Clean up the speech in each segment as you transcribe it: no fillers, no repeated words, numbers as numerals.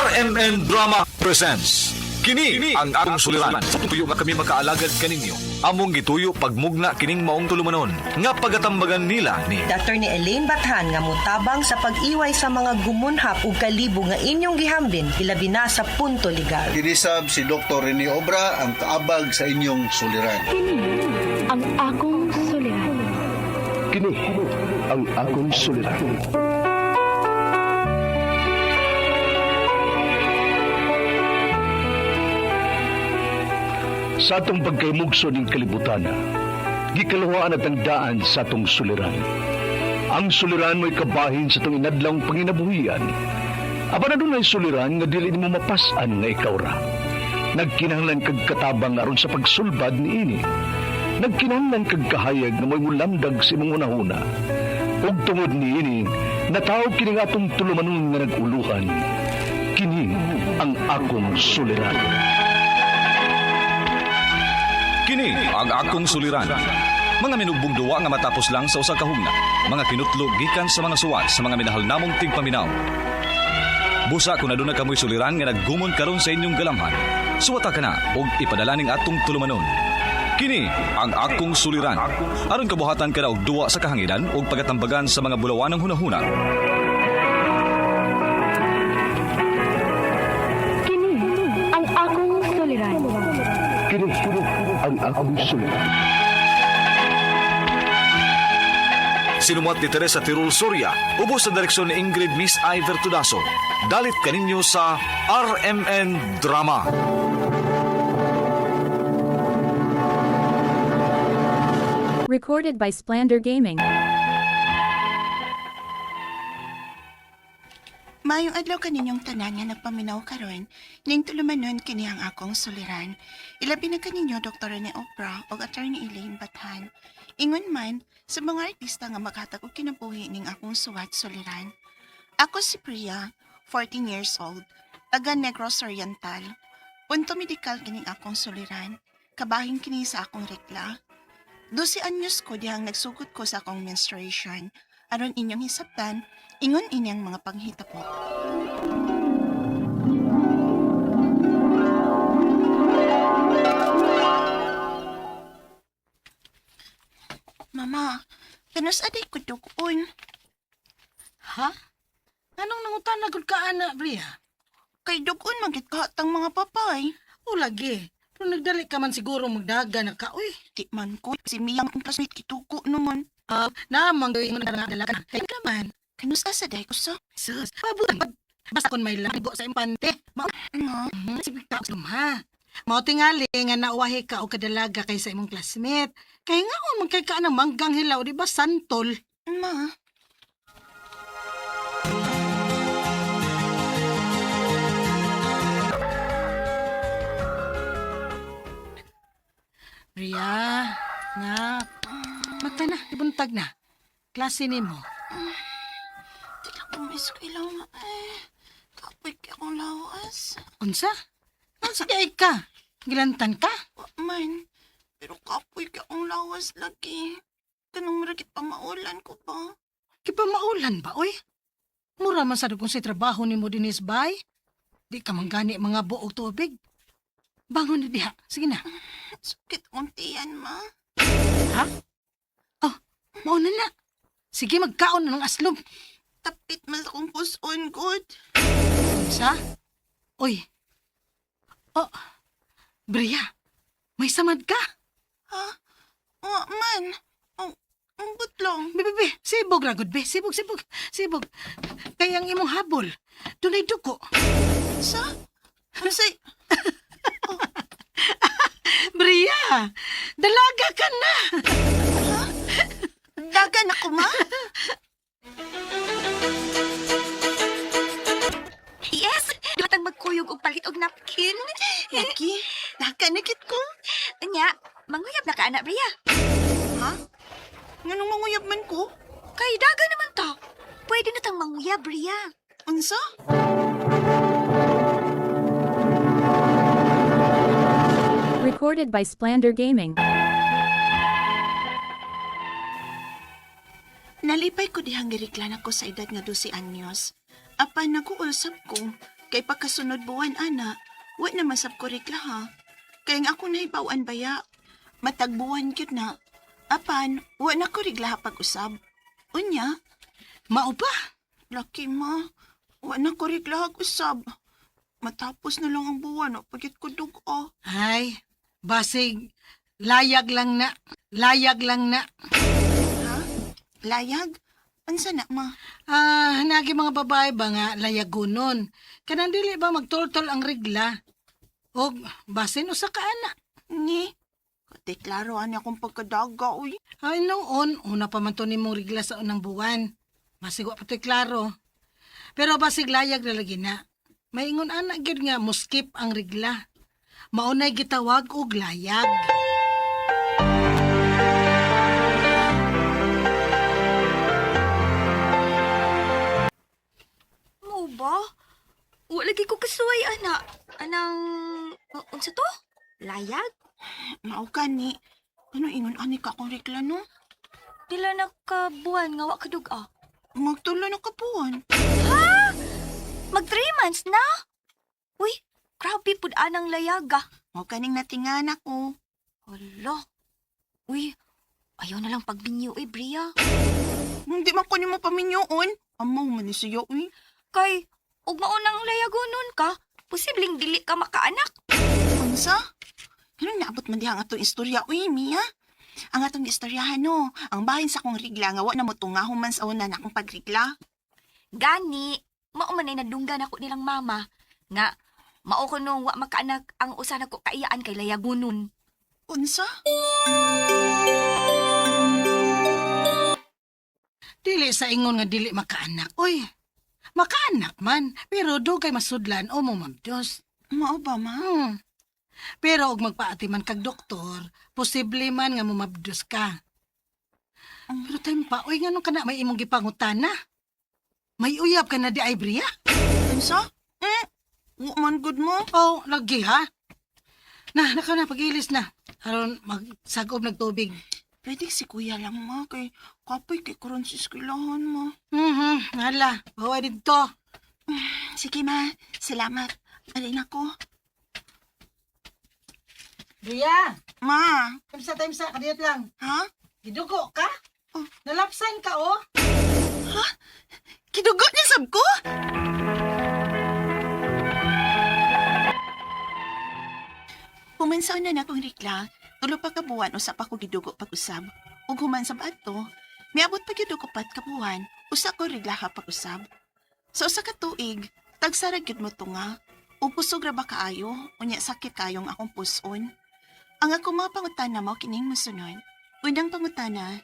RMN Drama presents Kini ang akong suliran. Sa tuyo nga kami makaalagad kaninyo. Among gituyo pagmugna kining maong tulumanon. Nga pagatambagan nila ni Dr. ni Elaine Bathan nga mutabang sa pag-iway sa mga gumunhap ug kalibo nga inyong gihambin ilabi na sa punto legal. Dinisab si Dr. Rene Obra ang kaabag sa inyong suliran. Kini ang akong suliran. Kini ang akong suliran. Sa atong pagkaymugso ng kalibutan, gikalawaan at ang daan sa atong suliran. Ang suliran mo'y kabahin sa itong inadlang panginabuhian. Aba na doon ay suliran nga dili mo mapasan nga ikaw ra. Nagkinahanglan kag katabang aron sa pagsulbad ni ini. Nagkinahanglan kag kahayag na mo'y mulamdag sa imong unahuna. Ug tungod ni ini, natawag kini nga atong tulumanon nga naguluhan. Kini ang akong suliran. Kini ang akong suliran. Mga minugbong duwa nga matapos lang sa usa ka hugna. Mga kinutlog gikan sa mga suwat sa mga minahal namong tigpaminaw. Busa kung aduna kamoy suliran nga naggumon karon sa inyong galamhan. Suwata ka na og ipadala ning atong tulumanon. Kini ang akong suliran. Aron kabuhatan ka na og duwa sa kahanginan og pagatambagan sa mga bulawan ng hunahuna. Kini ang akong suliran. Kini ang akong suliran. Sinumat ni Teresa Tirul Soria, ubos sa direksyon ni Ingrid Miss Iver Tudaso. Dalit kaninyo sa RMN Drama. Recorded by Splander Gaming. Mayong adlaw kaninyong tanan nga nagpaminaw karon, ning tulumanon kini ang akong suliran. Ilabi na kaninyo Dr. Rene Obra o Attorney Elaine Bathan. Ingon man sa mga artista nga maghatag og kinabuhi ning akong suwat suliran. Ako si Priya, 14 years old, taga Negros Oriental. Punto medikal kining akong suliran. Kabahin kini sa akong rekla. 12 anyos ko dihang nagsugod ko sa akong menstruation. Aron inyong hisabtan, ingon inyang mga panghitabo. Mama, kanus aday ko dugon. Ha? Anong nangutan na gud ka ana, Bria? Kay dugon magit kahatang mga papay. O lagi. Pero nagdali ka man siguro magdaga na ka. Uy, Di man ko, si Miyang ang classmate kituko naman. namang gawin mo na dalaga. Kaya naman, Kanus asa day ko sa? sus, pabutan pa. Basta kon may lago sa impante. Ma, Sige ka, ha? Mao tingali nga nauwahi ka o kadalaga kay sa imong classmate. Kaya nga kung magkay ka ng manggang hilaw, di ba, santol? ma. Bria, nga, mata na, ibuntag na. Klase ni mo. Tila ko may eskwelaw na kapoy ka akong lawas. Unsa? Unsa kay ka? Gilantan ka? Wa man, pero kapoy ka akong lawas lagi. Kanang maragit pa maulan ko ba? Kipamaulan ba, oy? Mura man sa kung si trabaho ni mo dinis bay. Di ka manggani mga buog tubig. Bangon na diha. Sige na. Sakit akong tiyan, ma. Ha? Oh, mauna na. Sige, magkaon na ng aslom. Tapit man akong puson, good. Sa? Oy. Oh, Bria, may samad ka. Ha? Wa man. Ang butlong. Be, sibog ragod, be. Sibog. Kaya ang imong habol. Dunay dugo. Sa? Say, Bria, dalaga ka na. dagan ako, ma? Yes! Dumatang magkuyog og palit og napkin. Lagi, dagan na kit ko. Anya, manguyab na ka, anak Bria. Ha? Nganong manguyab man ko? Kay daga naman to. Pwede na tang manguyab, Bria. Unsa? Recorded by Splander Gaming. Nalipay ko dihang giriklan ako sa edad nga 12 anyos. Apan nag-uulsab ko, Kay pagkasunod buwan, ana, wa naman sab ko regla ha. Kaya nga ako nahibawan baya. Matagbuwan gyud na. Apan, wa na ko regla ha pag-usab. Unya, Mao pa. laki ma, wa na ko regla ha usab. Matapos na lang ang buwan, o pagit ko dugo. Ay, basig, layag lang na. Layag lang na. Ha? Layag? Ansa na, ma? Nagi mga babae ba nga layagunon. Kanang dili ba magtultol ang regla? O, basin usa ka ana. Ni? Deklaro ani akong pagkadaga, uy. Ay, noon, una pa man to nimong regla sa unang buwan. Basig wa pati klaro. Pero basig layag na lagi na. Maingon ana gyud nga muskip ang regla. Maunay gitawag og layag. Mo ba? Wa lagi ko kasuway, ana. Anang... unsa to? Layag? Mao ka ni. Ano ingon ani ka akong regla, no? Pila na ka buwan nga wa kaduga. Magtulo na kapuan. Mag 3 months na? Uy, grabe pud anang layaga. Mao kaning natingan ako. Hala. Uy, ayaw na lang pagbinyo, Bria. Hindi man ko nimo paminyoon. Amaw man ni siya, uy. Kay, ug maunang layagonon ka, posibleng dili ka makaanak. Unsa? Anong naabot man diha ang atong istorya, uy, Mia? Ang atong istoryahan, no? Ang bahin sa kong rigla nga wa na mo tungahon man sa una na akong pagrigla. Gani, mao man ay nadunggan ako nilang mama nga mao ko nung wa makaanak ang usa na ko kaiyaan kay layagonon. Unsa? Dili sa ingon nga dili makaanak. Uy, makaanak man, pero dugay masudlan o mo mabdos. Mao ba, ma? Pero og magpaati man kag doktor, posible man nga mumabdos ka. Pero time pa, uy, ngano ka na may imong gipangutana? May uyab ka na di ay, Bria? Unsa? Wa man good mo? Oh, lagi ha? Naka na, pag-ilis na. Aron magsagob nagtubig. Pwede si kuya lang, ma. Kay kapoy kay karon sa eskwelahan, ma. Hala, bawa dito. Sige, ma. Salamat. Alin ako. Bria, Ma. time sa, kadiyot lang. Ha? Gidugo ka? Oh. Nalapsan ka, oh. Kidugo niya sab ko? Humansaw na na akong rikla. Tulo pa kabuwan usap ako gidugo pag-usab. Ug human sa bato, miabot pa gyud ko pat kabuwan, usa ko rigla ka pag-usab. Sa usa ka tuig, tagsara gyud mo tunga. Ug pusog ra ba kaayo, unya sakit kayong akong puson. Ang ako mga pangutana mo kining mosunod. Unang pangutana,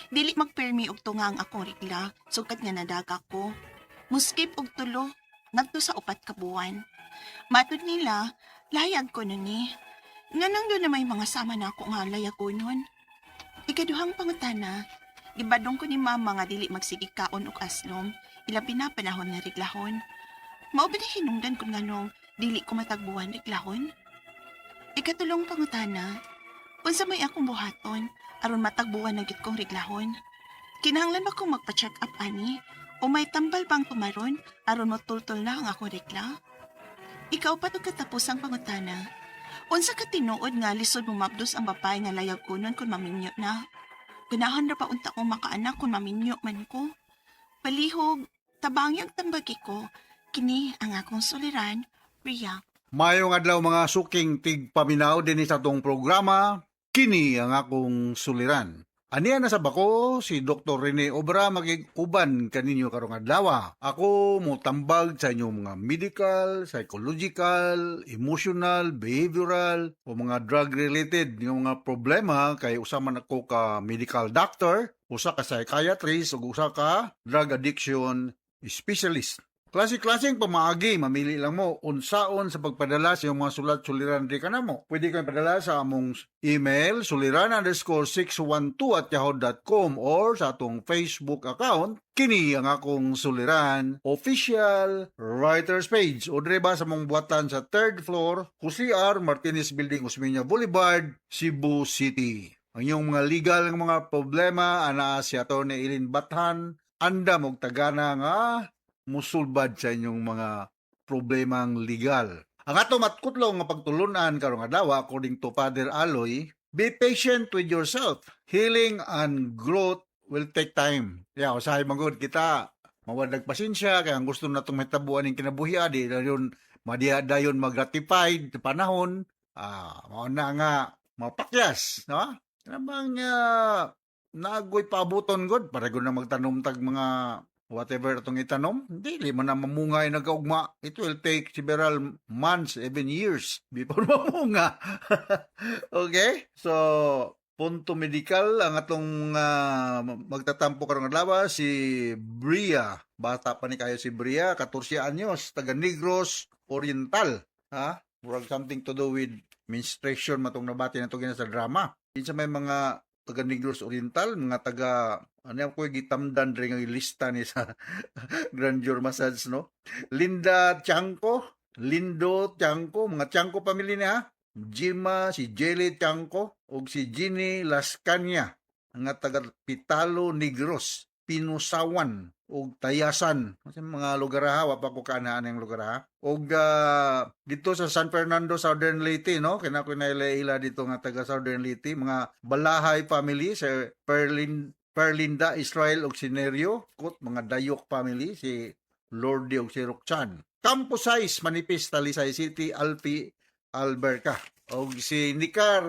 dili magpermi og tunga ang akong rigla, sukat nga nadaga ko. Muskip og tulo, ngadto sa 4 ka buwan. Matud nila, layag ko nun ni. Nganong doon na may mga sama na ako nga layag ko nun. Ikaduhang pangutana, gibadong ko ni mama nga dili magsigig kaon og aslom, ilabi na panahon na riglahon. Mao ba na hinungdan kung nganong dili ko matagbuhan riglahon? Ikatulong pangutana, unsa may akong buhaton, aron matagbuhan na gid kong riglahon. Kinahanglan ba kong magpa-check up ani? O may tambal bang tumaron aron matultol na ang akong regla? Ikaw pa to katapos ang pangutana. Unsa ka tinuod nga lisod mo mabdos ang babae nga layag kunon kung maminyo na? Ganahan ra pa unta kong makaanak kung maminyo man ko. Palihog, tabangyag tambagi ko. Kini ang akong suliran, Ria. Mayong adlaw mga suking tigpaminaw din sa tong programa, kini ang akong suliran. Aniya na sa bako, si Dr. Rene Obra magig-uban kaninyo karong adlaw. Ako mo tambag sa inyong mga medical, psychological, emotional, behavioral, o mga drug-related yung mga problema kay usa man ako ka medical doctor, usa ka psychiatrist, ug usa ka drug addiction specialist. Klase-klaseng pamaagi, mamili lang mo unsaon sa pagpadala sa iyong mga sulat-suliran di ka na mo. Pwede kang padala sa among email, suliran_612@yahoo.com or sa atong Facebook account, kini ang akong suliran official writers page. O dire ba sa mong buhatan sa 3rd floor, Jose R. Martinez Building, Osmeña Boulevard, Cebu City. Ang iyong mga legal ng mga problema, ana si Atty. Eileen Bathan, anda mong tagana nga musulbad sa inyong mga problemang legal. Ang ato matkutlong nga pagtulunan karong adlaw according to Father Aloy, be patient with yourself. Healing and growth will take time. Yeah, usahay magud kita mawadag pasensya kaya ang gusto natong mahitabuan ning kinabuhi di dayon dayon mag-ratified sa panahon. Mao na nga mapakyas, no? Namang naagoy paabuton god para gud na magtanom tag mga whatever atong itanom, dili man na mamungay nagkaugma. It will take several months, even years before mamunga. Okay? So, punto medical ang atong magtatampo karong adlaw si Bria. Bata pa ni kayo si Bria, 14 anyos, taga Negros Oriental. Ha? Murag something to do with menstruation matong nabati na to sa drama. Kinsa may mga taga Negros Oriental, mga taga ano ko gitamdan ring ang lista ni sa grandeur massage, no? Linda Tiangco, Lindo Tiangco, mga Tiangco family niya, Jima, si Jelly Tiangco, ug si Ginny Lascania, nga taga Pitalo Negros, Pinusawan, ug Tayasan. Kasi mga lugar ha, wa pa ko kanaan ang lugar ha. Ug dito sa San Fernando, Southern Leyte, no? Kina ko naila dito nga taga Southern Leyte, mga Balahay family sa Perlinda, Israel ug Sinerio, mga Dayok family, si Lordy ug si Roxan. Campo Size, Manipis, Talisay City, Alpi, Alberca. Og si Nicar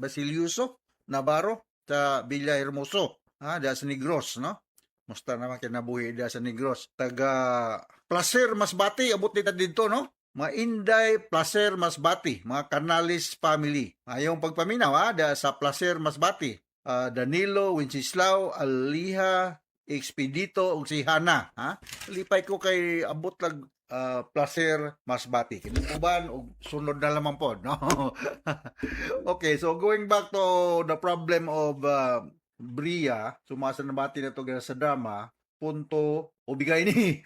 Basiliuso Navarro sa Villa Hermoso, da sa Negros, no? Musta naman kinabuhi da sa Negros. Taga Placer Masbati, abot nita dito, no? Mga Inday Placer Masbati, mga Canales family. Ayong pagpaminaw, da sa Placer Masbati. Danilo, Wenceslao, Aliha, Expedito, ug si Hana. Lipay ko kay abot lag Placer Masbati. Kinukuban og sunod na lamang po, no? Okay, so going back to the problem of Bria, sumasa na bati na to sa drama, punto ubigay ni.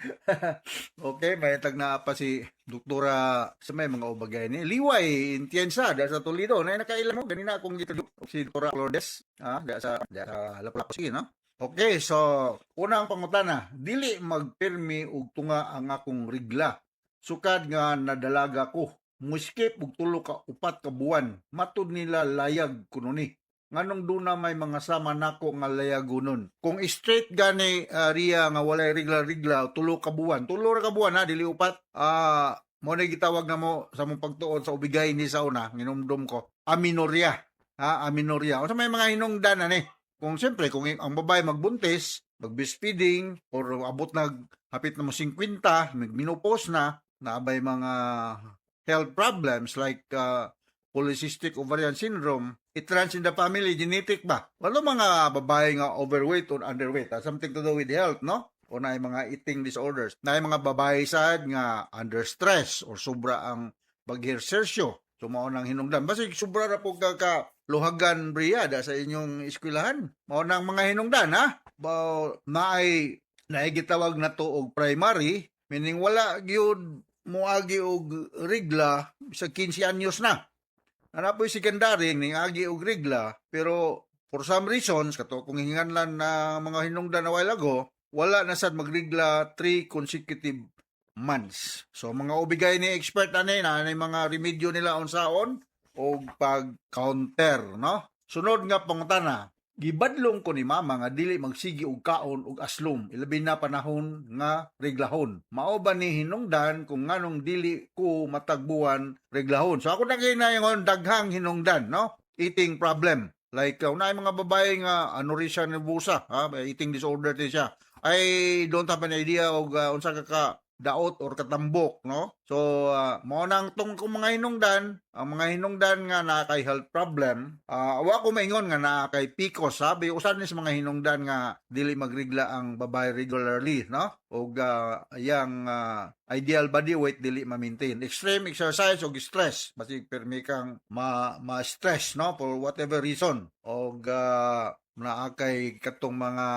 Okay, may tag na pa si doktora sa may mga ubagay ni. Liway Intiensa da sa Toledo. Na nakailan mo ganina akong dito si Doktora Lourdes, da sa Lapu-Lapu sige, no? Okay, so unang pangutana, dili magpirmi og tunga ang akong regla. Sukad nga nadalaga ko. Muskip og 3 ka 4 ka buwan. Matud nila layag kuno ni. Nganong duna may mga sama nako nga layagunon. Kung straight gani Ria nga walay regla-regla 3 ka buwan. 3 ka buwan dili 4. Mo na gitawag na mo sa mong pagtuon sa ubigay ni sa una, nginumdum ko. Aminorya. Aminorya. O sa may mga hinungdan ni. Kung siyempre, kung ang babae magbuntis, mag-breastfeeding, or abot hapit na mo 50, minupos na, naabay mga health problems like polycystic ovarian syndrome, it runs in the family, genetic ba? Wala mga babae nga overweight or underweight, something to do with health, no? O na mga eating disorders. Na mga babae sad nga under stress or sobra ang pag-ehersesyo. So, mao nang hinungdan. Basta sobra na po luhagan Briada sa inyong eskwelahan. Mao nang mga hinungdan, ha? Naigitawag na to og primary, meaning wala gyud moagi og regla sa 15 anyos na. Napoy secondary ning agi og regla, pero for some reasons kato kung hinganlan na mga hinungdan na while ago, wala na sad magregla 3 consecutive months. So mga ubigay ni expert na mga remedyo nila unsaon o pag-counter, no? Sunod nga pangutana, gibadlong ko ni mama nga dili magsigi og kaon og aslom, ilabi na panahon nga reglahon. Mao ba ni hinungdan kung nganong dili ko matagbuan reglahon? So ako na kinaingon daghang hinungdan, no? Eating problem. Like unay mga babae nga anorexia nervosa, eating disorder din siya. I don't have an idea og unsa ka daot or katambok, no? So, mao nang tong mga hinungdan, ang mga hinungdan nga na kay health problem, wa ko maingon nga na kay PCOS, sabi usan ni sa mga hinungdan nga dili magregla ang babae regularly, no? Og yang ideal body weight dili ma-maintain. Extreme exercise og stress, basi permi kang ma-stress, no? For whatever reason. Og naakay katong mga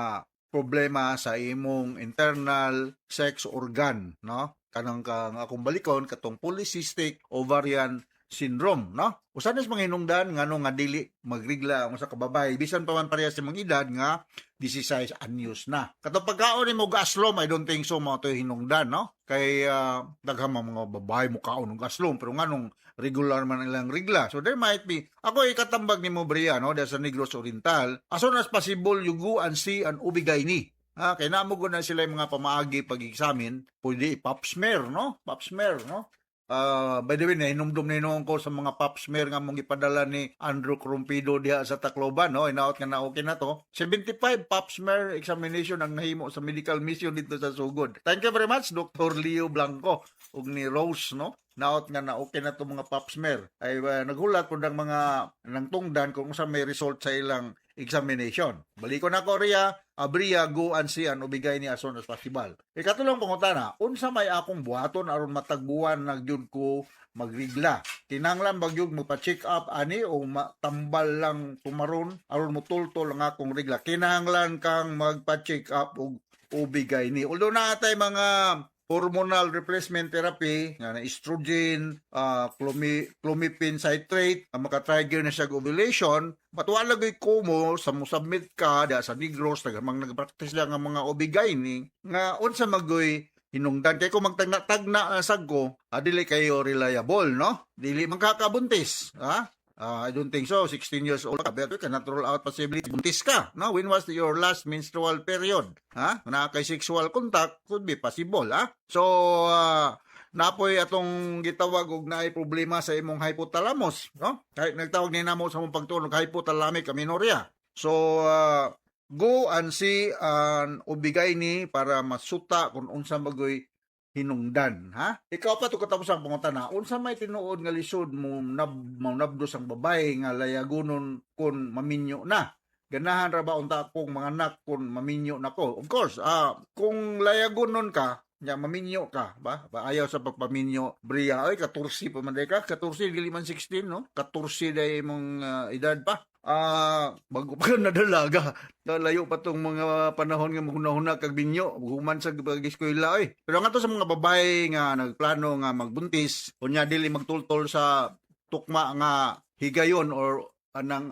problema sa imong internal sex organ, no? Kanang akong balikon katong polycystic ovarian syndrome, no? Usa na sa mga hinungdan nga dili magrigla ang usa ka babae bisan pa man pareha sa mga edad nga 16 anyos na. Katong pagkaon ni mo gaslom, I don't think so mo to hinungdan, no? Kay daghang mga babae mo kaon ng gaslom pero nganong regular man ilang rigla. So there might be, ako ikatambag ni mo Bria, no, sa Negros Oriental, as soon as possible you go and see an OB-GYN. Kaya namugo na sila yung mga pamaagi pag-examine, pwede pap smear, no? Pap smear, no? By the way, nahinumdum na hinungan ko sa mga pap smear nga mong ipadala ni Andrew Crumpido diha sa Tacloban, no? Inaot nga na okay na to. 75 pap smear examination ang nahimo sa medical mission dito sa Sugod. Thank you very much, Dr. Leo Blanco ug ni Rose, no? Naot nga na okay na to mga pap smear. Ay naghulat po ng mga nang tungdan kung sa may result sa ilang examination. Balik ko na Korea, Bria, go and see an OB-GYN as soon as possible. Ikatulong pangutana, unsa may akong buhaton aron matagbuan nagyud ko magrigla. Kinahanglan bagyog mo pa-check up ani o tambal lang tumaron aron motultol ang akong rigla. Kinahanglan kang magpa-check up og OB-GYN. Although naatay mga hormonal replacement therapy nga na estrogen, clomipene citrate, ang makatrigger na siya ovulation, but wala gyud ko mo sa mo submit ka da sa Negros nagamang nagpractice lang ang mga OB-GYN nga unsa magoy hinungdan kay ko magtagna-tagna sag ko, dili kayo reliable, no? Dili magkakabuntis, ha? I don't think so. 16 years old ka, pero natural out possibility. Buntis ka, no? When was your last menstrual period? Ha? Na kay sexual contact could be possible, ha? So, napoy atong gitawag og naay problema sa imong hypothalamus, no? Kahit nagtawag ni namo sa imong pagtunog hypothalamic amenorrhea. So, go and see an OB-GYN para masuta kung unsa magoy hinungdan, ha? Ikaw pa to katapos ang pangutana, unsa may tinuod nga lisod mo nabdos ang babae nga layagonon kun maminyo na? Ganahan ra ba unta akong mga anak kun maminyo na ko? Of course, kung layagonon ka, nya maminyo ka, ba? Ayaw sa pagpaminyo, Bria, ay 14 pa man ka, 14 dili man 16, no? 14 day mong edad pa. Bago pa nadalaga, layo pa tong mga panahon nga maghunahuna kag binyo, human sa pag-eskwela eh. Pero nga to sa mga babae nga nagplano nga magbuntis, unya dili magtultol sa tukma nga higayon or anang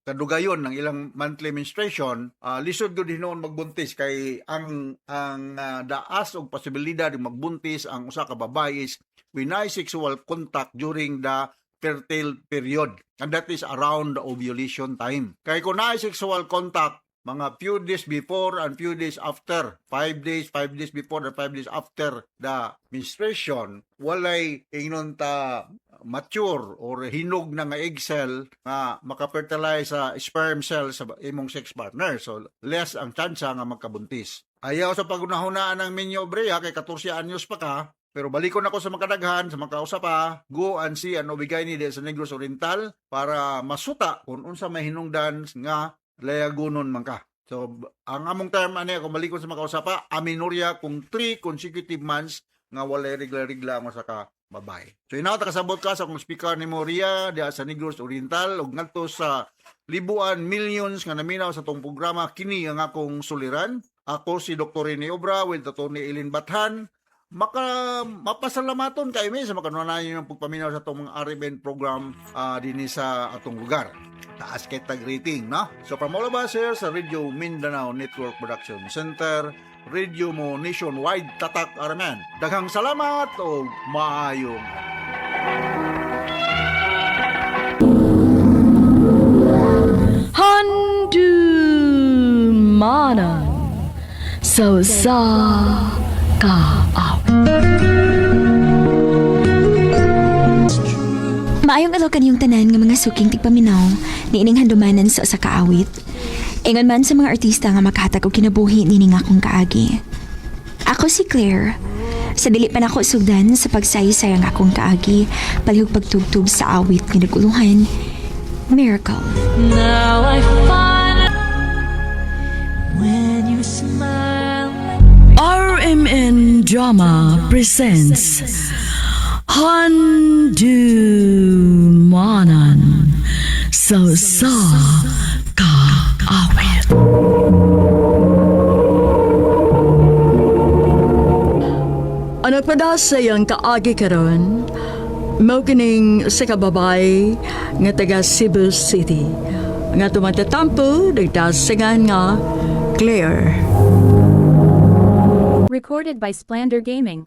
kadugayon ng ilang monthly menstruation, lisod gud hinuon magbuntis kay ang daas og posibilidad magbuntis ang usa ka babae is when sexual contact during the fertile period, and that is around the ovulation time. Kaya kung na sexual contact, mga few days before and few days after, 5 days before and 5 days after the menstruation, walay ingnon ta mature or hinog na nga egg cell nga makafertilize sa sperm cell sa imong sex partner. So, less ang tsansa nga magkabuntis. Ayaw sa pagunahunaan ng minyo, Brea, kay 14 anyos pa ka, pero balikon ako sa makadaghan, sa makausa pa, go and see an OB-GYN sa Negros Oriental para masuta kung unsa may hinungdan nga layagonon man ka. So, ang among term ani ako balikon sa makausa pa, amenorrhea kung 3 consecutive months nga walay regla-regla mo sa ka babae. So, inaot kasabot ka sa akong speaker ni Moria diha sa Negros Oriental ug ngadto sa libuan, millions nga naminaw sa tong programa kini ang akong suliran. Ako si Dr. Rene Obra with Atty. Eileen Bathan. Mapasalamaton kayo sa makanunayan ng pagpaminaw sa itong mga RMN program din sa atong lugar. Taas kitag rating, no? So from all of us here sa Radio Mindanao Network Production Center, Radio mo nationwide tatak RMN. Daghang salamat o maayong. Handumanan so sa ka-aw. Maayong adlaw kaniyong tanan nga mga suking tigpaminaw niining handumanan sa usa ka awit. Ingon man sa mga artista nga makahatag og kinabuhi nining akong kaagi. Ako si Claire. Sa dili pa nako sugdan sa pagsayay-sayang akong kaagi, palihog pagtugtog sa awit nga naguluhan, Miracle. Now I find when you smile. RMN Drama presents Handumanan so sa ka-awit. Anak padasay ang kaagi karon, Mao kining sa kababay nga taga Cebu City. Nga tumatatampo nagtasingan nga Claire. Recorded by Splander Gaming.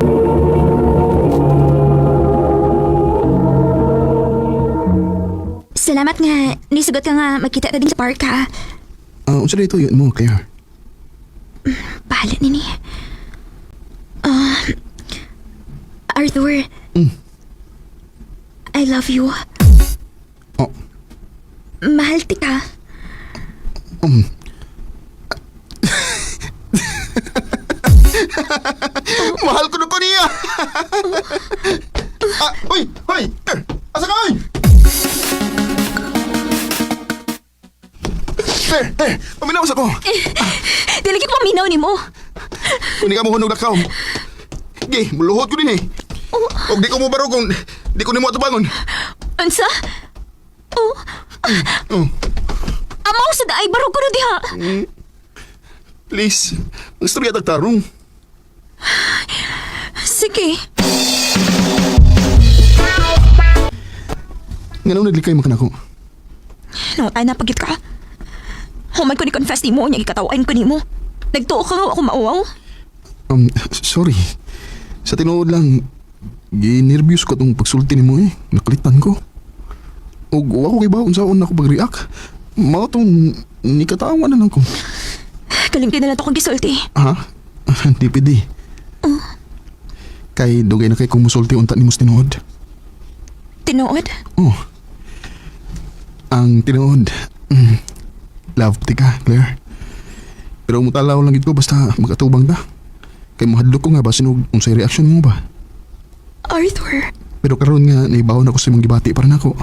Salamat nga, nisugot ka nga magkita ta din sa park ha. Unsa dito yun mo, Claire? Bahala nini. Arthur. I love you. Oh. Mahal tika. Mahal ko na ko niya! Hoy! Hoy! Asa ka, hoy! Claire! Paminawas ako! Dili ko maminaw ni mo. Kung di ka mo hunog lakaw. Gi, muluhod ko din eh. Huwag di ko mo baro kung di ko ni mo atubangon. Ansa? Oh. Amaw sa daay, barog ko na diha. Please, ang istorya tagtarong. Sige. Nga nung naglikay mo ka na ako. No, ay napagit ka. Human ko ni confess ni mo, niya ikatawain ko ni mo. Nagtuo ka nga ako mauwaw. Sorry. Sa tinuod lang, ginervyos ko itong pagsulti ni mo eh. Nakalitan ko. O ako kay baon saan ako pag-react. Mga itong nikatawa na lang ko. Kalimti na lang ito kong gisulti. Ha? Hindi pwede. Kay dugay na kay kung musulti unta ni mo sa tinuod. Tinuod? Oh. Ang tinuod. Love tika, Claire. Pero mutalaw lang ito basta makatubang ta. Kay mahadlok ko nga ba sinog unsay reaksyon mo ba? Arthur. Pero karon nga naibawon ako sa imong gibati para nako.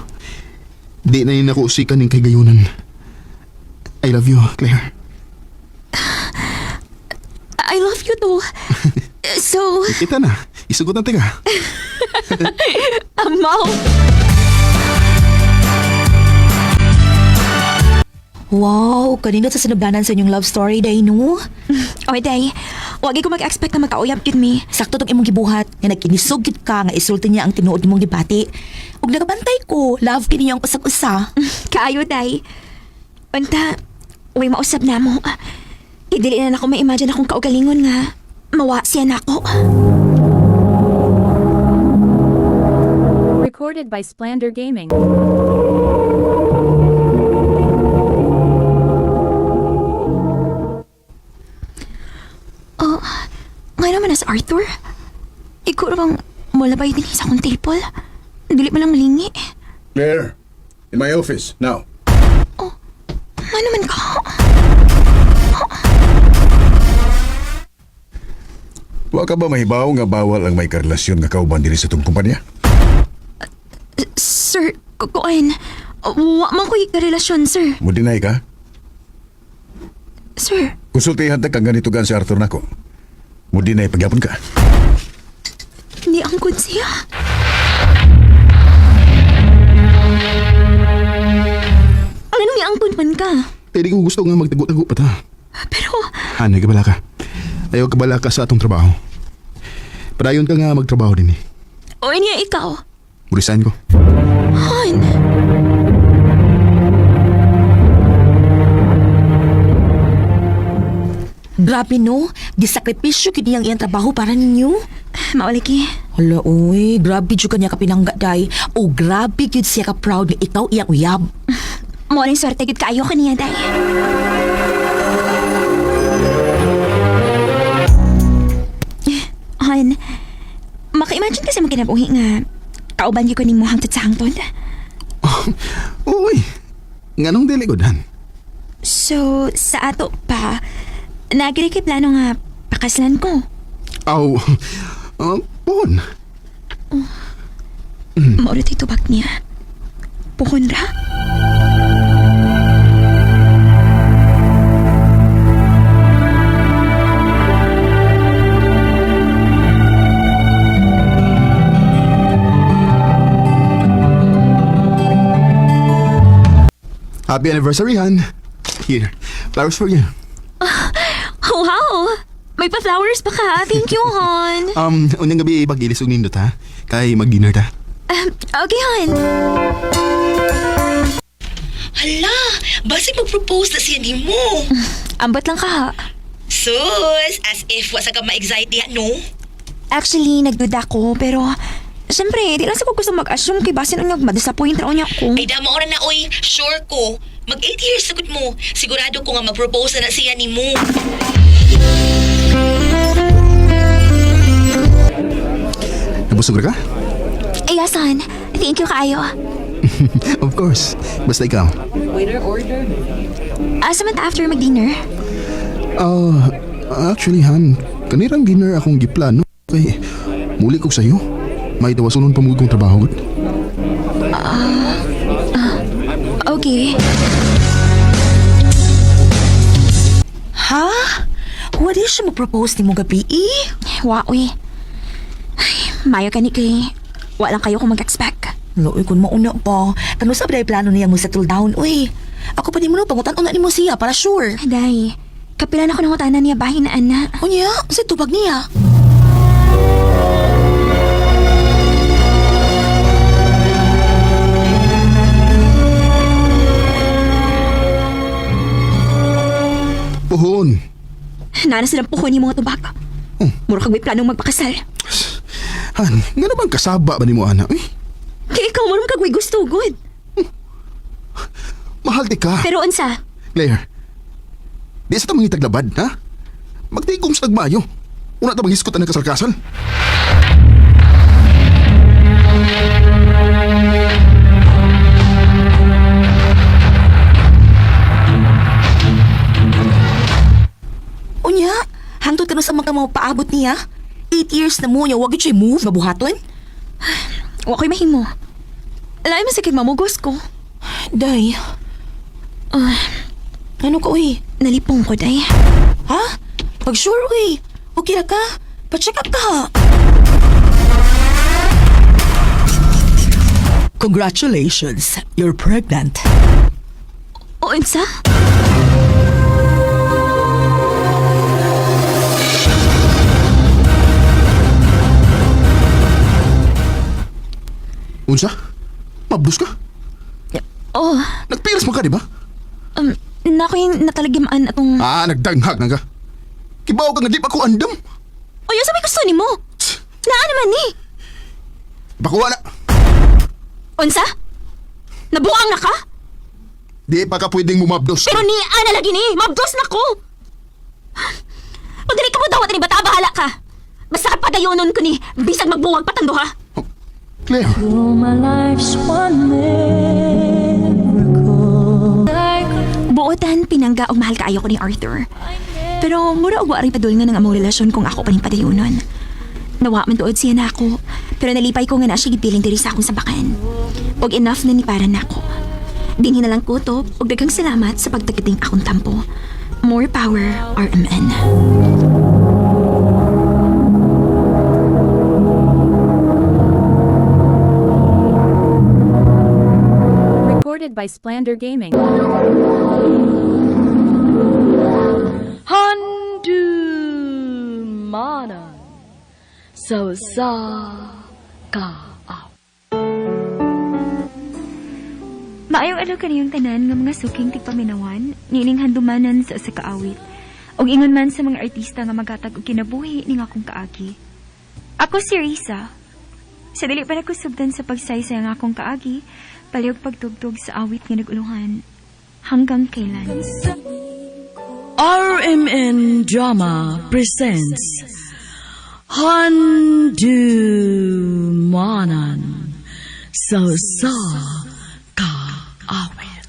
Di na yun ako usikan ng kay gayunan. I love you, Claire. I love you too. So... Kita na. Isugot na tika. Amaw. Wow, kanina sa sinubdanan sa inyong love story, day, no? Oy, day. Wagi ko mag-expect na magkauyab yun mi. Sakto tong imong gibuhat, nga nagkinisugid ka, nga isulti niya ang tinuod nimong gibati. Ug nagabantay ko, love kini niyang usag-usa. Kaayo, day. Panta, uy, mausap na mo. Idili na ako ma-imagine akong kaugalingon nga. Mawa siya na ako. Recorded by Splander Gaming. Oh, ngayon naman na sa Arthur. Ikaw bang malabay din sa akong table? Dili ba lang malingi? Claire, in my office, now. Oh, nga naman ka. Wa ka ba mahibaw nga bawal ang may karelasyon nga kauban diri sa itong kumpanya? Sir, kukuan. Wa man ko'y karelasyon, sir. Mudinay ka? Sir, Konsultihan ta kang ganito gan si Arthur nako. Mudinay pagyapon ka. hindi angkon siya. Ano ni angkon man ka? Hindi ko gusto nga magtago-tago pa ta. Pero, Hanay kabala ka. Ayaw kabala ka sa atong trabaho. Padayon ka nga magtrabaho din eh. o niya ikaw. Resign ko. Han. Grabe no, gisakripisyo kini ang iyang trabaho para ninyo. Mauliki. Hala, uy, grabe jud kanya ka pinangga, day. O grabe jud siya ka proud nga ikaw iyang uyab. Mo rin swerte gid kaayo ka niya, day. Han, maka-imagine kasi mo kinabuhi nga kauban ko ni mo hangtod sa hangtod. Uy, nga nung dili godan. So, sa ato pa, nagiri kay plano nga pakaslan ko. Aw, pon. Maulit itubak niya. Puhon ra. Happy anniversary, Han. Here, flowers for you. Oh, wow! May pa-flowers pa ka. Thank you, hon. Unyang gabi pag-ilisog nindot ha. Kay mag-dinner ta. Okay, hon. Hala, basig mag-propose na siya ni mo. Ambot lang ka, ha? Sus, as if wasa ka ma-excite niya, no? Actually, nagduda ko, pero... Siyempre, di lang sa ko gusto mag-assume kay basin unyag ma-disappoint na unya ko. Ay, dama oras na, oy, sure ko. Mag 8 years sagot mo. Sigurado ko nga mag-propose na siya ni mo. Nabusog ra ka? Ay, son. Thank you kaayo. Of course. Basta ikaw. Samantha after mag-dinner? Actually, Han, kanirang dinner akong giplano. Kay, muli ko sa'yo. May tawasunon pa mo kong trabaho. Okay. Ha? Wala siya mag-propose ni mo gabi, eh? Waoy. Mayo ka ni kay... Walang kayo kung mag-expect. Loy, kung mauna pa. Kano sa plano niya mo settle down, uy. Ako pa di mo no, pangutan una ni mo siya, para sure. Day, kapilan ako ng utanan niya bahin na ana. O niya, sa tubag niya. Puhon. Nana silang puhon yung mga tubak. Mura kag may planong magpakasal. Han, nga naman kasaba ba ni mo, ana? Uy, Kaya ikaw mo naman kag may gusto, good. mahal di ka. Pero unsa? Claire, di sa tamang itaglabad, ha? Magtigom sa nagmayo. Una tamang iskot na kasal-kasal. Unya, hangtod ka no sa mga paabot niya. 8 years na mo niya, wag siya move, mabuhaton. Wa ko'y mahimo. Alay mo sakit mamugos ko. Day. Ano ka, uy? Nalipong ko, day. Ha? Pag sure, uy. Okay na ka? Pa-check up ka, ha? Congratulations, you're pregnant. O, unsa? Unsa? Mabdus ka? Oh, Nagpilas mo ka, di ba? nako'y natalagimaan atong... Nagdanghag na ka. Kibaw ka nga di pa ko andam. O, yung sabi gusto ni mo. Naa naman ni. Bakuha na. Unsa? Nabuang na ka? Di pa ka pwedeng mumabdos. Pero ni ana lagi ni. Mabdos na ko. Pag dili ka mo dawat ni bata, bahala ka. Basta padayonon ko ni. Bisag magbuwag patanduha. Claire. Buotan, pinangga og mahal kaayo ko ni Arthur. Pero mura og wari padul nga ng among relasyon kung ako pa rin padayonon. Nawa man tuod siya na ako, pero nalipay ko nga na siya gipiling diri sa akong sabakan. Og enough na ni para na ako. Dinhi na lang kutob og daghang salamat sa pagtagiting akong tampo. More power, RMN. Recorded by Splander Gaming. Handumanan so sa ka. Maayong adlaw kaniyong tanan nga mga suking tigpaminawan, nining handumanan sa usa ka awit. Og ingon man sa mga artista nga magatag og kinabuhi ning akong kaagi. Ako si Risa. Sa dili pa nagkusubdan sa pagsaysay ang akong kaagi, palihog pagtugtog sa awit nga naguluhan. Hanggang kailan? RMN Drama presents Handumanan so sa ka awit.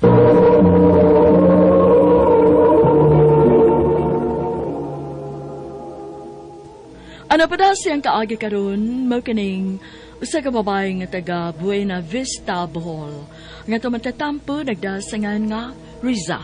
Ano pa daw siyang kaagi karon mao kining usa ka babae nga taga Buena Vista, Bohol nga tumatatampo nagdasangan nga Riza.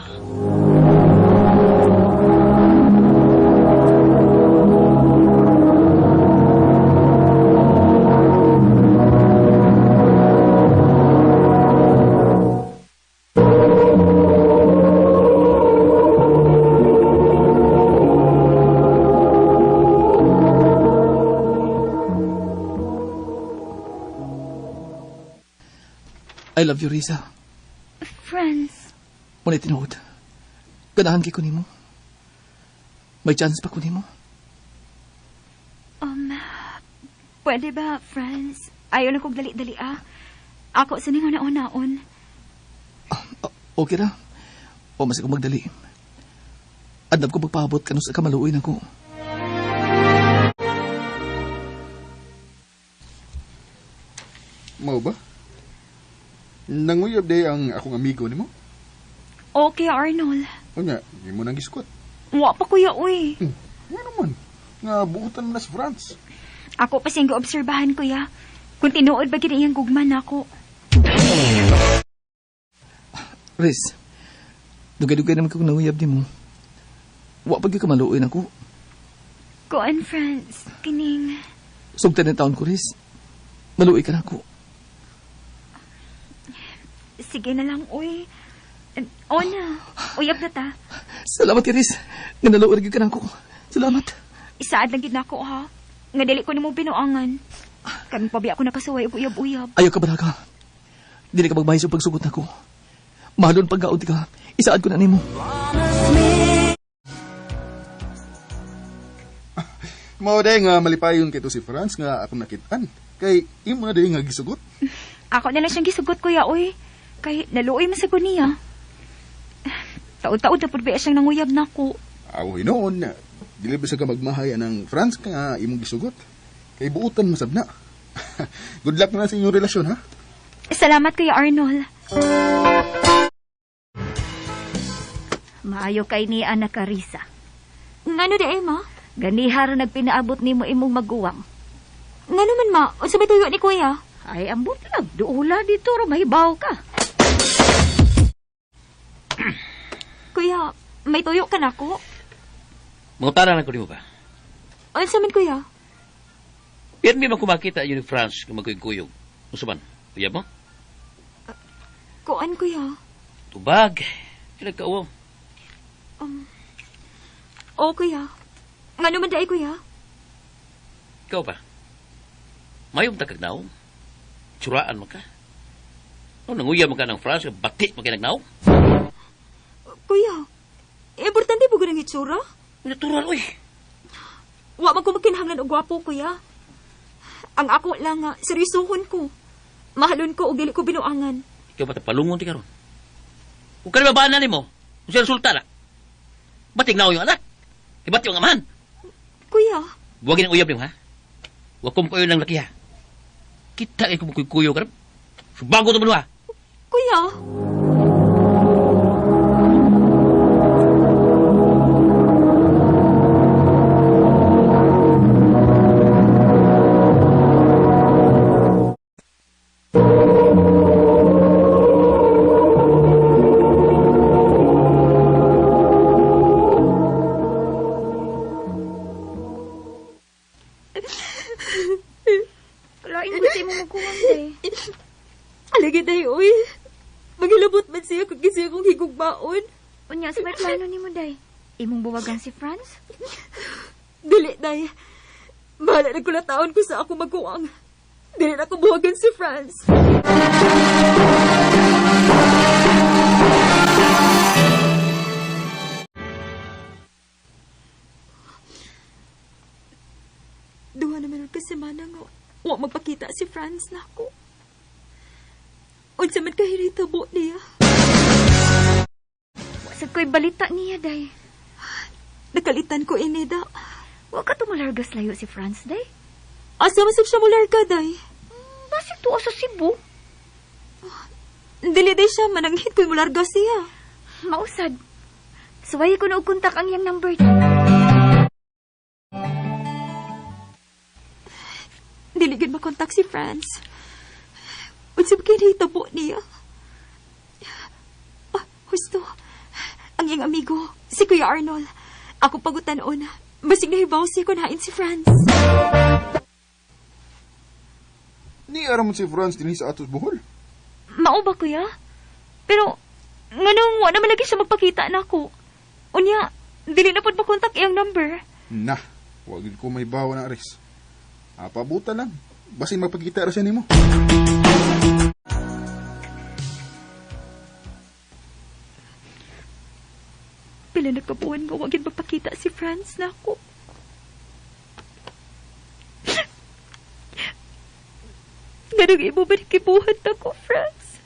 I love you, Risa. Franz. Muna tinuod. Ganahan kay ko nimo. May chance pa ko nimo. Pwede ba, Franz? Ayaw na kong dali-dali Ako sining una-unaon. Okay ra. O mas ako magdali. Adab ko magpaabot kano sa kamaluoy na ko. Mao ba? Nanguyab day ang akong amigo nimo? Okay, Arnold. O nga, di mo nang giskot. Wa pa kuya, uy. Nga naman. Nga buutan mo na si Franz. Ako pa siyang obserbahan, kuya. Kung tinuod ba giniyang gugman ako. Riz, dugay-dugay naman ko nanguyab ni mo. Wa pag ka maluoy na ko. Kuan, Franz. Kining... Sugtan ng taon ko, Riz. Maluoy ka na ko. Sige na lang, uy. O na. Uyab na ta. Salamat ka, Riz. Nga naluoy ka na ko. Salamat. Isaad lang gid nako ha. Nga dili ko nimo binuangan. Kami pa biya ako nakasuway og uyab-uyab. Ayaw ka ba ka? Dili ka magbahay sa pagsugot na ko. Mahalon pagkaod ka. Isaad ko na nimo. Mao day nga malipayon kay to si Franz nga akong nakitaan. Kay imo na day nga gisugot. Ako na lang siyang gisugot, kuya, uy. Kay naluoy man sa niya. Taod-taod na pudbiya siyang nanguyab nako. Aw, hinoon na. Dili ba sa ka magmahaya ng Franz nga imong gisugot. Kay buutan masab na. Good luck na sa inyong relasyon, ha? Salamat, kuya Arnold. Maayo kay ni anak Karisa. Ngano di, ma? Ganihar nagpinaabot ni mo imong maguwang. Nga naman, ma. O sa may tuyo ni kuya? Ay, ambot lang. Duula dito, mahibaw ka. Kuya, may tuyo ka na ko? Mangutaran ko mo ba? Ano sa man, kuya? Pero may makumakita yun ni France kung magkuyog-kuyog. Musuman, uyab mo? Kuan, kuya? Tubag. Kinagkauwaw. Oo, kuya. Nga naman dahi, kuya? Ikaw ba? Mayong takagnaw? Tsuraan mo ka? O nanguyab mo ka ng France, bati mo kinagnaw? Kuya, importante po ganang itsura? Natural, uy. Wa man ko magkinahanglan og gwapo, kuya. Ang ako lang nga, seryosohon ko. Mahalon ko o dili ko binuangan. Ikaw ba palungon ti karon? Kung ka na babaan na mo, kung siya resulta na, bating na yung anak. Ibati yung amahan. Kuya. Huwag ang uyab niyo, ha? Huwag kong kayo ng laki, ha? Kita kayo kumukuyo ka rin. Bago ito mo, ha? Kuya. Kalain ba tayo mo magkuhan, day? Alagi day, uy. Magilabot man siya kung kasi akong higugbaon. Unya, sa may plano ni mo, day? Imong buwagan si Franz? Dili, day. Bahala na kulataon ko sa ako magkuwang. Dili na ko buwagan si Franz. Duha naman ka semana nga. Wa magpakita si Franz na ako. Unsa man kahilitabo niya. Wasag ko'y balita niya, day. Nakalitan ko inida. Wa ka tumalargas layo si Franz, day? Asa masag siya mularga, day? Basig tuwa sa Cebu. Dili day siya, mananghit ko'y mularga siya. Mausad. Suway ko na og kontak ang iyang number. Dili gid makontak si Franz. Unsa ba kinahitabo niya? Husto. Ang iyang amigo, si Kuya Arnold. Ako pagutan-on. Basig nahibaw siya kung hain si Franz. Ni aram si Franz din sa atos buhol. Mao ba, kuya? Pero, nganong wa naman lagi siya magpakita na ako. Unya, dili na pod makontak iyang number. Nah, wag ko may bawa na aris. Pabuta lang. Basin magpagkita ra siya nimo. nagpabuhan nga wagin magpakita si Franz na ako. Ganang imo ba nakibuhat ako, Franz?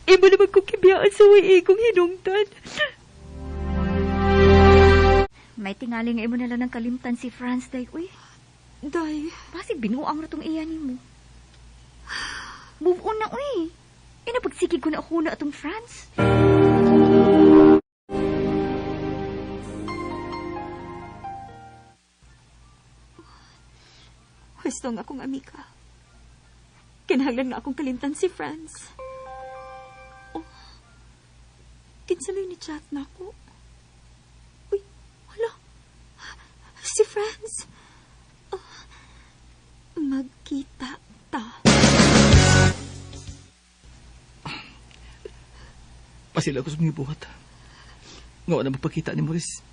Imo naman kong kibiyaan sa way kong hinungdan. May tingali nga imo na lang ng kalimtan si Franz, day, uy. Day. Basig binuang na tong iyan mo. Move on na, uy. Inapagsigig ko na ako na atong Franz. Gusto nga akong amika. Kinahanglan nga akong kalimtan si Franz. Oh, kinsaloy ni chat na ako. Uy, wala. Si Franz. Oh, magkita ta. Pasila ko sa mga buhat. Nga na magpakita ni Maurice.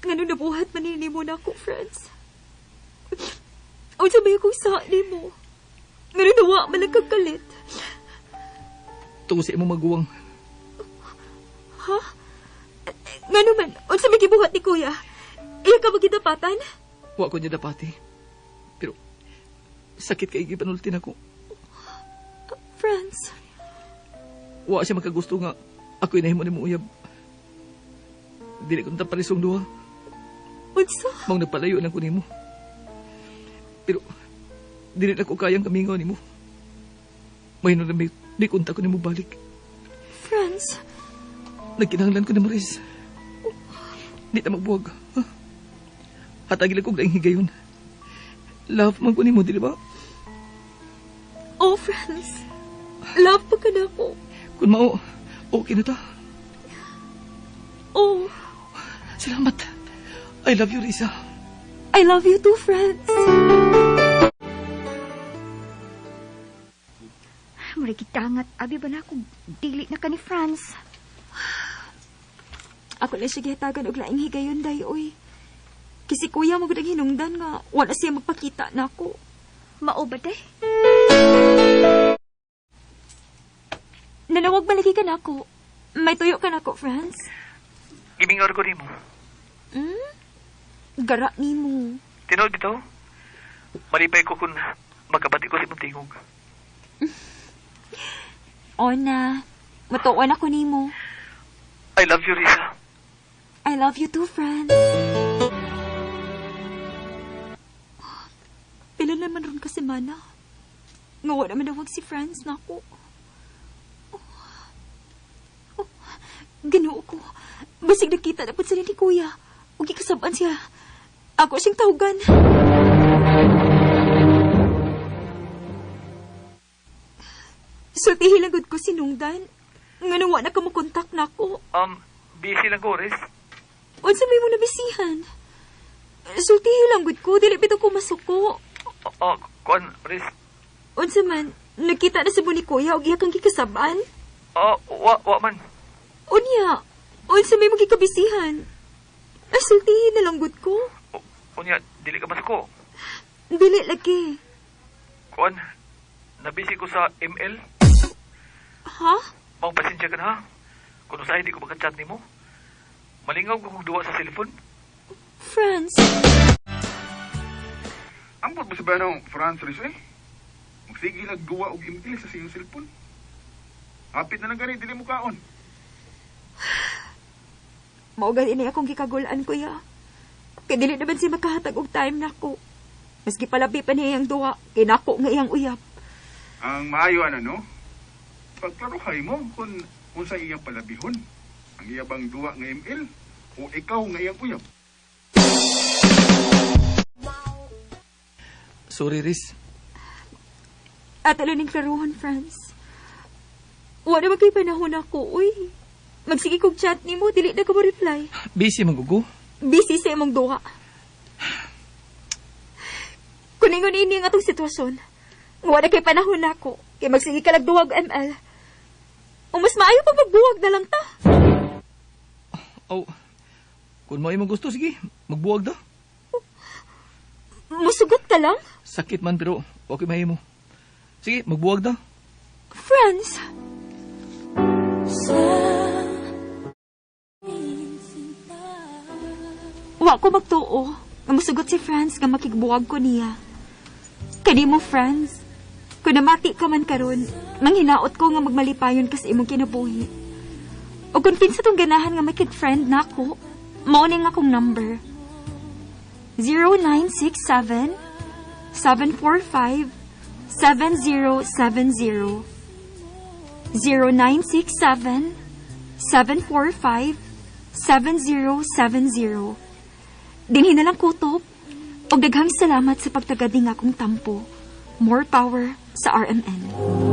Ngano nabuhat manini mo na ako, Franz? O sabay akong saan mo. Ngano nawa man ang kagalit. Tungo sa imong maguwang. Ha? Ngano man, o sabay kibuhat ni Kuya. Iya ka magkitapatan? Wa ko niya dapati. Pero, sakit kay gipanultin ako. Franz. Wa siya makagusto nga ako inahimo ni mo uyab. Dili ko naparisong duha. Unsa? Mong nagpalayo lang ko nimo. Pero, dili na ko kayang kamingaw nimo. May na may di kunta ko nimo balik. Franz. Nagkinahanglan ko ni Maris. Di na magbuwag. Ha? Hatagil ko daing higayon. Love man ko nimo, dili ba? Oh, Franz. Love pa ka na ako. Kung mao, okay na ta. Oh. Salamat. I love you, Risa. I love you too, Franz. Marikit kangat, abi ba na akong dili na ka ni Franz? Ako na siya gihatagan og laing higayon, day, oy. Kasi kuya mo gud ang hinungdan nga wala siya magpakita na ako. Mao ba, day? Nanawag malagi ka na ako. May tuyo ka na ako, Franz. Gimingar ko nimo. Gara ni mo. Tinood bitaw. Malipay ko kung magkabati ko si mong tingog. O na. Matuwan ako ni mo. I love you, Risa. I love you too, Franz. Pila naman ron ka semana. Ngawa naman nawag si Franz na ako. Ginoo ko. Basig nakita na po sila ni Kuya. Huwag ikasabaan siya. Ako siyang tawagan. Sultihin lang gud ko sinungdan. Nga nawa na ka mo kontak na ako. Busy lang ko, Riz. Unsa may mo nabisihan? Sultihin lang gud ko. Dili bitaw ko masuko. Kuan, Riz. Unsa man, nakita na sa mo ni Kuya og iya kang gikasabaan? Wa man. Unya, unsa may magikabisihan? Sultihin na lang gud ko. Unya, dili ka masuko. Dili lagi. Kuan, nabisi ko sa ML. Ha? Mang pasensya ka na, ha? Kung usahay di ko makachat ni mo. Malingaw ko kung duwa sa cellphone. Franz. Ambot mo si Banong Franz Riz, eh? Magsige nagduwa og email sa siyang cellphone. Hapit na lang gani, dili mo kaon. Maugal ini akong gikagulaan, Kuya. Kaya dili naman siya makahatag og time na ako. Maski palabi pa niya iyang duwa, kay nako nga iyang uyap. Ang maayo no? Pagklaruhay mo kung unsa iyang palabihon. Ang iyabang duwa nga email o ikaw nga iyang uyab. Sorry, Riz. At ning klaruhan, Franz. Wala naman kayo panahon ako, uy. Magsige kong chat ni mo, dili na ka mo reply. Busy, magugo. Busy sa imong duwa. Kuningon ini ang atong sitwasyon. Wala kay panahon na ako. Kaya magsige ka nagduwag ML. O mas maayo pa magbuwag na lang ta. Kung mo imong gusto, sige, magbuwag daw. Musugot ka lang? Sakit man, pero okay mahimo. Sige, magbuwag daw. Franz. Wa ko magtuo. Nga musugot si Franz nga makigbuwag ko niya. Kani mo, Franz. Kung namati ka man karon, manghinaot ko nga magmalipayon ka sa imong kinabuhi. O kung pinsa tong ganahan nga makig-friend na ako, mauning akong number. 0967 745 7070 0967 745 7070. Dinhi na lang kutob. O daghang salamat sa pagtagad ng akong tampo. More power sa RMN.